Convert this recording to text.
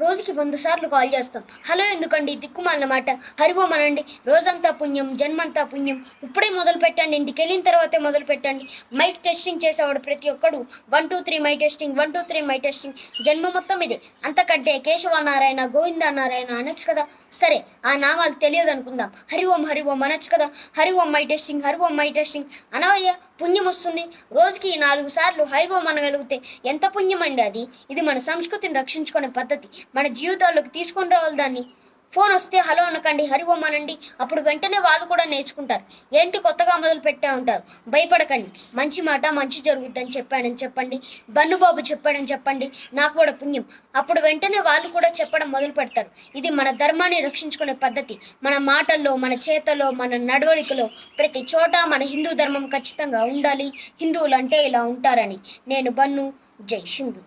రోజుకి 100 సార్లు కాల్ చేస్తాం. హలో ఎందుకండి దిక్కుమాలిన మాట, హరి ఓం అనండి, రోజంతా పుణ్యం, జన్మంతా పుణ్యం, ఇప్పుడే మొదలు పెట్టండి, ఇంటికి వెళ్ళిన తర్వాతే మొదలు పెట్టండి. మైక్ టెస్టింగ్ చేసేవాడు ప్రతి ఒక్కడు 1 2 3 మై టెస్టింగ్, 1 2 3 మై టెస్టింగ్. జన్మ మొత్తం ఇదే. అంతకంటే కేశవ నారాయణ, గోవింద నారాయణ అనొచ్చు కదా. సరే, ఆ నామాలు తెలియదు అనుకుందాం. హరి ఓం అనొచ్చు కదా. Hari Om my testing, Hari Om my testing అనవయ్యా, పుణ్యం వస్తుంది. రోజుకి 4 సార్లు హరి ఓం అనగలిగితే ఎంత పుణ్యం అండి అది. ఇది మన సంస్కృతిని రక్షించుకునే పద్ధతి. మన జీవితాల్లోకి తీసుకొని రావాలి దాన్ని. ఫోన్ వస్తే హలో అనకండి, హరి ఓం అనండి. అప్పుడు వెంటనే వాళ్ళు కూడా నేర్చుకుంటారు. ఏంటి కొత్తగా మొదలు పెట్టా ఉంటారు. భయపడకండి. మంచి మాట మంచి జరుగుద్దని చెప్పాడని చెప్పండి. బన్నుబాబు చెప్పాడని చెప్పండి, నాకు కూడా పుణ్యం. అప్పుడు వెంటనే వాళ్ళు కూడా చెప్పడం మొదలు పెడతారు. ఇది మన ధర్మాన్ని రక్షించుకునే పద్ధతి. మన మాటల్లో, మన చేతల్లో, మన నడవడికలో, ప్రతి చోట మన హిందూ ధర్మం ఖచ్చితంగా ఉండాలి. హిందువులు అంటే ఇలా ఉంటారని. నేను బన్ను. జై హిందూ.